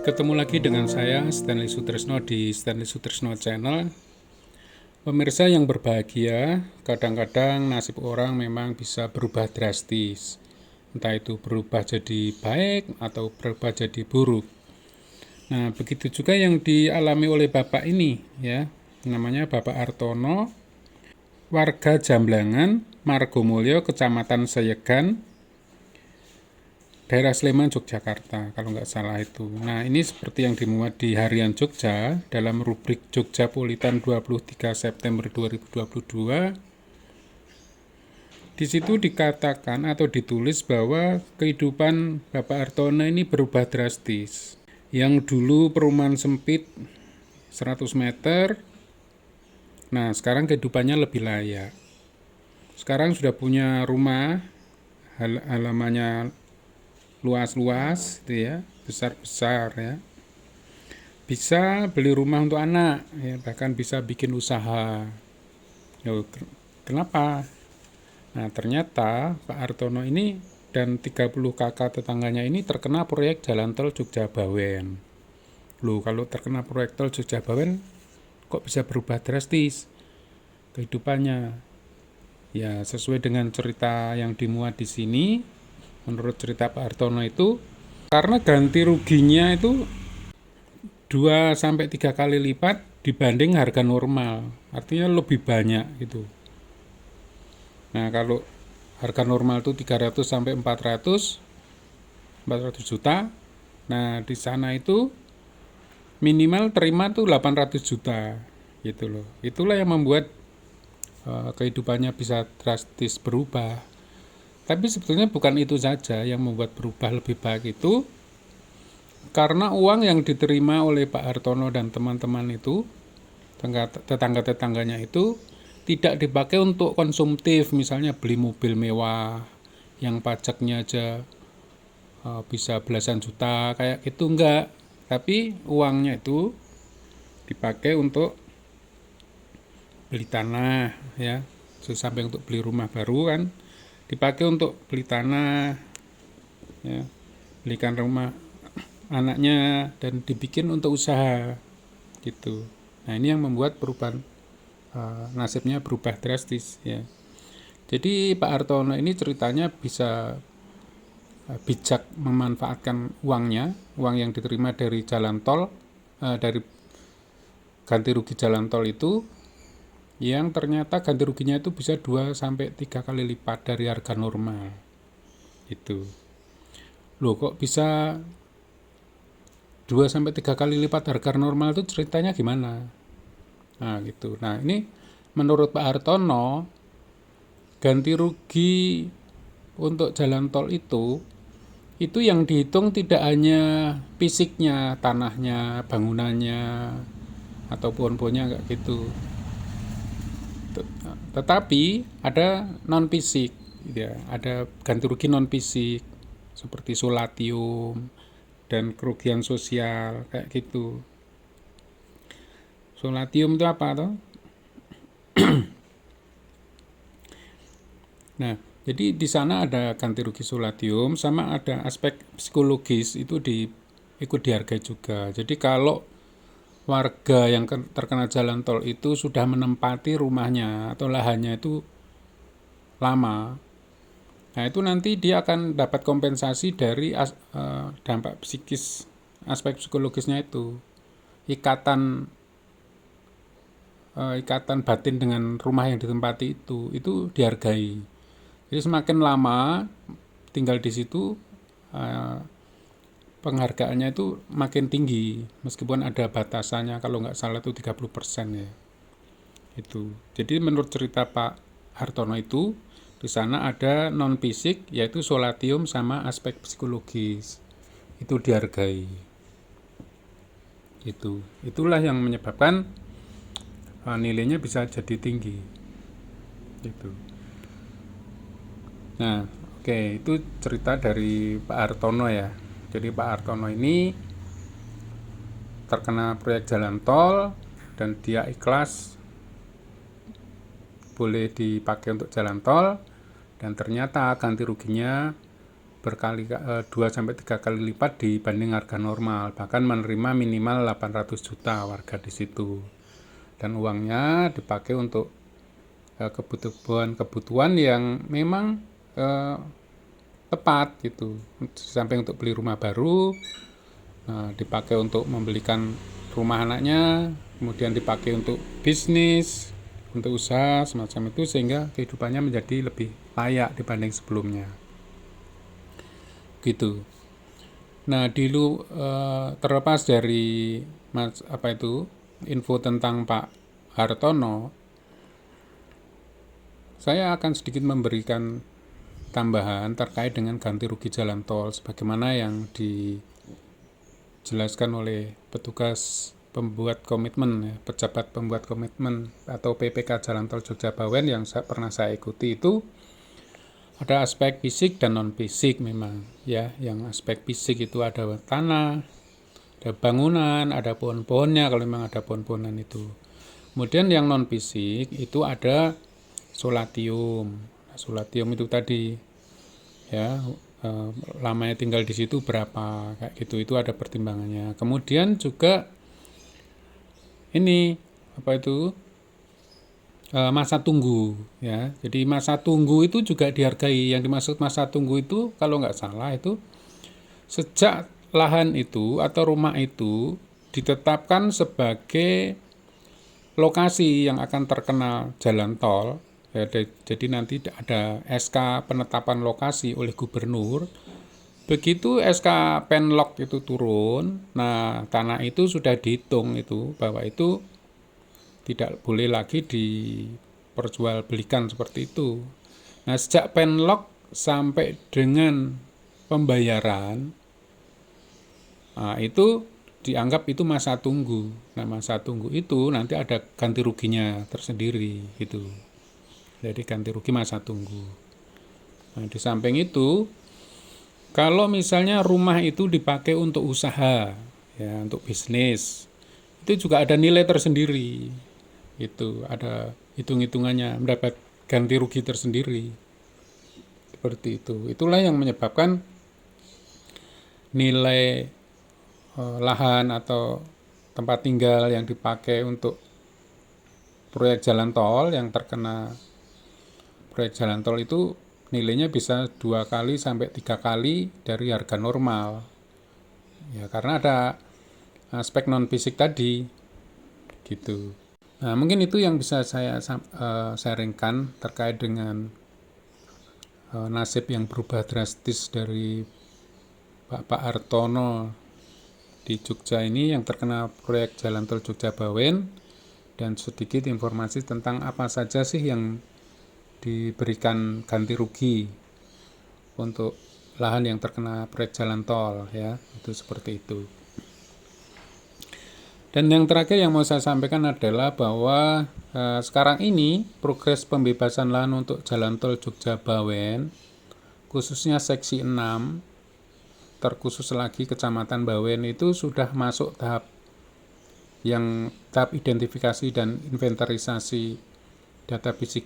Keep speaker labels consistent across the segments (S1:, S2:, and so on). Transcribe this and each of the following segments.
S1: Ketemu lagi dengan saya Stanley Sutrisno di Stanley Sutrisno Channel. Pemirsa yang berbahagia, kadang-kadang nasib orang memang bisa berubah drastis. Entah itu berubah jadi baik atau berubah jadi buruk. Nah, begitu juga yang dialami oleh Bapak ini, ya. Namanya Bapak Artono, warga Jamblangan, Margomulyo, Kecamatan Seyegan, daerah Sleman, Yogyakarta, kalau nggak salah itu. Nah, ini seperti yang dimuat di Harian Jogja dalam rubrik Jogja Politan 23 September 2022. Di situ dikatakan atau ditulis bahwa kehidupan Bapak Artono ini berubah drastis. Yang dulu perumahan sempit 100 meter, nah sekarang kehidupannya lebih layak. Sekarang sudah punya rumah, halamannya luas-luas gitu ya, besar-besar ya. Bisa beli rumah untuk anak ya, bahkan bisa bikin usaha. Kenapa? Nah, ternyata Pak Artono ini dan 30 kakak tetangganya ini terkena proyek jalan tol Jogja Bawen. Loh, kalau terkena proyek tol Jogja Bawen kok bisa berubah drastis kehidupannya? Ya, sesuai dengan cerita yang dimuat di sini. Menurut cerita Pak Hartono itu, karena ganti ruginya itu 2-3 kali lipat dibanding harga normal. Artinya lebih banyak gitu. Nah, kalau harga normal itu 300 sampai 400 juta. Nah, di sana itu minimal terima tuh 800 juta gitu loh. Itulah yang membuat kehidupannya bisa drastis berubah. Tapi sebetulnya bukan itu saja yang membuat berubah lebih baik itu, karena uang yang diterima oleh Pak Hartono dan teman-teman itu, tetangga-tetangganya itu, tidak dipakai untuk konsumtif, misalnya beli mobil mewah, yang pajaknya aja bisa belasan juta, kayak gitu enggak. Tapi uangnya itu dipakai untuk beli tanah, ya, sampai untuk beli rumah baru kan, dipakai untuk beli tanah, ya, belikan rumah anaknya dan dibikin untuk usaha gitu. Nah, ini yang membuat perubahan nasibnya berubah drastis ya. Jadi Pak Hartono ini ceritanya bisa bijak memanfaatkan uangnya, uang yang diterima dari jalan tol, dari ganti rugi jalan tol itu, yang ternyata ganti ruginya itu bisa 2-3 kali lipat dari harga normal. Itu. Loh, kok bisa 2-3 kali lipat harga normal itu ceritanya gimana? Nah, gitu. Nah, ini menurut Pak Hartono, ganti rugi untuk jalan tol itu yang dihitung tidak hanya fisiknya, tanahnya, bangunannya, atau pohon-pohonnya enggak gitu. Tetapi ada non fisik ya, ada ganti rugi non fisik seperti solatium dan kerugian sosial kayak gitu. Solatium itu apa toh? Nah, jadi di sana ada ganti rugi solatium sama ada aspek psikologis itu ikut dihargai juga. Jadi kalau warga yang terkena jalan tol itu sudah menempati rumahnya atau lahannya itu lama, nah itu nanti dia akan dapat kompensasi dari dampak psikis, aspek psikologisnya itu, ikatan batin dengan rumah yang ditempati itu dihargai. Jadi semakin lama tinggal di situ, penghargaannya itu makin tinggi, meskipun ada batasannya, kalau nggak salah itu 30% ya. Itu. Jadi menurut cerita Pak Hartono itu, di sana ada non fisik yaitu solatium sama aspek psikologis. Itu dihargai. Itulah yang menyebabkan nilainya bisa jadi tinggi. Gitu. Nah, oke, itu cerita dari Pak Hartono ya. Jadi Pak Hartono ini terkena proyek jalan tol dan dia ikhlas boleh dipakai untuk jalan tol, dan ternyata ganti ruginya 2 sampai 3 kali lipat dibanding harga normal, bahkan menerima minimal 800 juta warga di situ. Dan uangnya dipakai untuk kebutuhan yang memang tepat gitu. Sampai untuk beli rumah baru, dipakai untuk membelikan rumah anaknya, kemudian dipakai untuk bisnis, untuk usaha semacam itu, sehingga kehidupannya menjadi lebih layak dibanding sebelumnya gitu. Nah, terlepas dari info tentang Pak Hartono, saya akan sedikit memberikan tambahan terkait dengan ganti rugi jalan tol sebagaimana yang dijelaskan oleh petugas pembuat komitmen, pejabat pembuat komitmen atau PPK Jalan Tol Jogja Bawen yang pernah saya ikuti. Itu ada aspek fisik dan non fisik memang ya. Yang aspek fisik itu ada tanah, ada bangunan, ada pohon-pohonnya kalau memang ada pohon-pohonan itu. Kemudian yang non fisik itu ada solatium. Solatium itu tadi ya, lamanya tinggal di situ berapa kayak gitu, itu ada pertimbangannya. Kemudian juga ini masa tunggu ya. Jadi masa tunggu itu juga dihargai. Yang dimaksud masa tunggu itu kalau nggak salah itu sejak lahan itu atau rumah itu ditetapkan sebagai lokasi yang akan terkena jalan tol ya. Jadi nanti ada SK penetapan lokasi oleh gubernur. Begitu SK Penlok itu turun, nah tanah itu sudah dihitung itu bahwa itu tidak boleh lagi diperjualbelikan seperti itu. Nah, sejak Penlok sampai dengan pembayaran, nah, itu dianggap itu masa tunggu. Nah, masa tunggu itu nanti ada ganti ruginya tersendiri gitu. Jadi ganti rugi masa tunggu. Nah, di samping itu, kalau misalnya rumah itu dipakai untuk usaha, ya untuk bisnis, itu juga ada nilai tersendiri. Itu ada hitung-hitungannya, mendapat ganti rugi tersendiri. Seperti itu. Itulah yang menyebabkan nilai lahan atau tempat tinggal yang dipakai untuk proyek jalan tol yang terkena proyek jalan tol itu nilainya bisa 2 kali sampai 3 kali dari harga normal. Ya, karena ada aspek non fisik tadi gitu. Nah, mungkin itu yang bisa saya sharingkan terkait dengan nasib yang berubah drastis dari Pak Hartono di Jogja ini yang terkena proyek Jalan Tol Jogja Bawen, dan sedikit informasi tentang apa saja sih yang diberikan ganti rugi untuk lahan yang terkena proyek jalan tol ya. Itu seperti itu. Dan yang terakhir yang mau saya sampaikan adalah bahwa sekarang ini progres pembebasan lahan untuk Jalan Tol Jogja Bawen, khususnya seksi 6, terkhusus lagi Kecamatan Bawen itu sudah masuk tahap identifikasi dan inventarisasi data fisik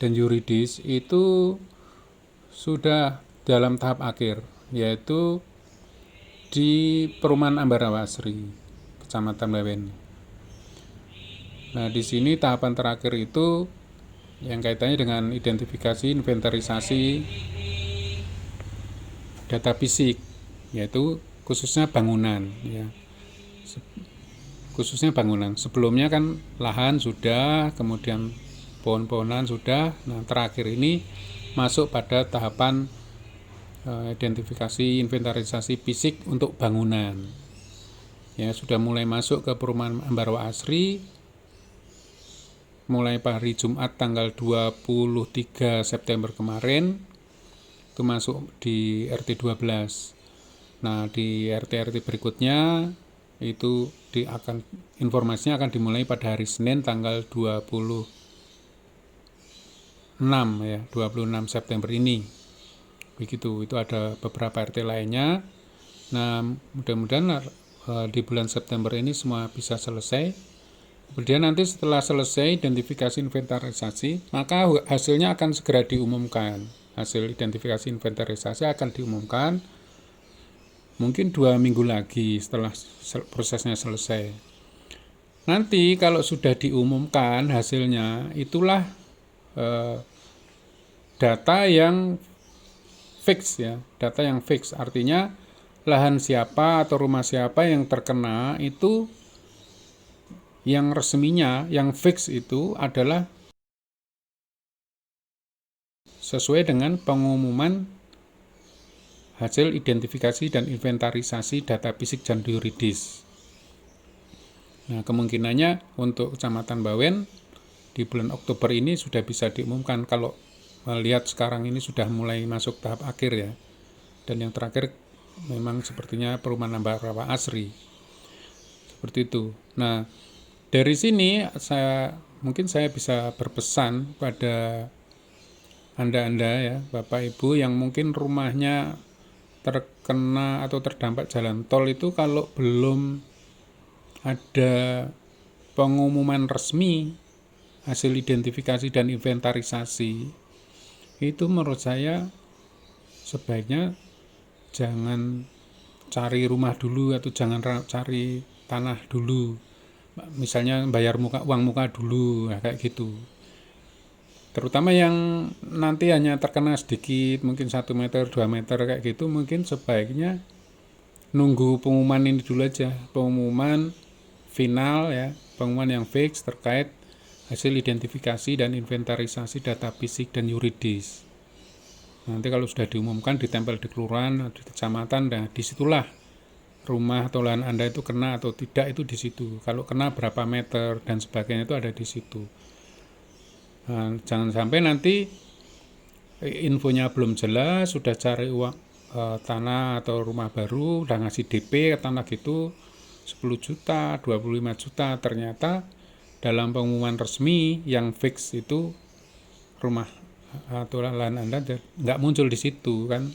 S1: dan yuridis itu sudah dalam tahap akhir, yaitu di Perumahan Ambarawasri Kecamatan Bawen. Nah, di sini tahapan terakhir itu yang kaitannya dengan identifikasi, inventarisasi data fisik, yaitu khususnya bangunan ya. Khususnya bangunan. Sebelumnya kan lahan sudah, kemudian pohon-pohonan sudah. Nah, terakhir ini masuk pada tahapan identifikasi, inventarisasi fisik untuk bangunan. Ya, sudah mulai masuk ke Perumahan Ambarawasri mulai hari Jumat tanggal 23 September kemarin itu masuk di RT 12. Nah, di RT-RT berikutnya itu informasinya akan dimulai pada hari Senin tanggal 26 September ini. Begitu, itu ada beberapa RT lainnya. Nah, mudah-mudahan di bulan September ini semua bisa selesai. Kemudian nanti setelah selesai identifikasi inventarisasi, maka hasilnya akan segera diumumkan. hasil identifikasi inventarisasi akan diumumkan mungkin 2 minggu lagi setelah prosesnya selesai. Nanti kalau sudah diumumkan hasilnya, itulah data yang fix ya, data yang fix artinya lahan siapa atau rumah siapa yang terkena itu yang resminya, yang fix itu adalah sesuai dengan pengumuman hasil identifikasi dan inventarisasi data fisik dan yuridis. Nah, kemungkinannya untuk Kecamatan Bawen di bulan Oktober ini sudah bisa diumumkan kalau melihat sekarang ini sudah mulai masuk tahap akhir ya. Dan yang terakhir memang sepertinya perumahan Ambarawa Asri. Seperti itu. Nah, dari sini mungkin saya bisa berpesan pada Anda-anda ya, Bapak Ibu yang mungkin rumahnya terkena atau terdampak jalan tol itu, kalau belum ada pengumuman resmi hasil identifikasi dan inventarisasi, itu menurut saya sebaiknya jangan cari rumah dulu atau jangan cari tanah dulu, misalnya bayar uang muka dulu, nah kayak gitu. Terutama yang nanti hanya terkena sedikit, mungkin 1 meter, 2 meter kayak gitu, mungkin sebaiknya nunggu pengumuman ini dulu aja, pengumuman final ya, pengumuman yang fix terkait hasil identifikasi dan inventarisasi data fisik dan yuridis. Nanti kalau sudah diumumkan, ditempel di kelurahan, di kecamatan, nah disitulah rumah atau lahan Anda itu kena atau tidak, itu di situ. Kalau kena berapa meter dan sebagainya itu ada di situ. Nah, jangan sampai nanti infonya belum jelas, sudah cari uang tanah atau rumah baru, udah ngasih DP ke tanah gitu 10 juta, 25 juta, ternyata dalam pengumuman resmi yang fix itu rumah atau lahan Anda nggak muncul di situ kan,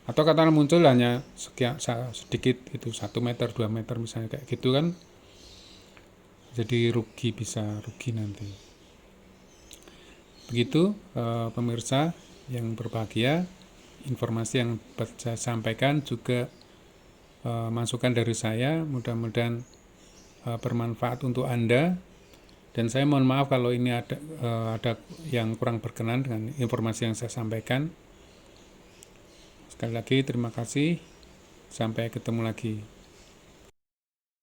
S1: atau katakanlah muncul hanya sekian sedikit itu 1 meter 2 meter misalnya kayak gitu kan, jadi bisa rugi nanti. Begitu pemirsa yang berbahagia, informasi yang saya sampaikan juga masukan dari saya, mudah-mudahan bermanfaat untuk Anda. Dan saya mohon maaf kalau ini ada yang kurang berkenan dengan informasi yang saya sampaikan. Sekali lagi terima kasih, sampai ketemu lagi.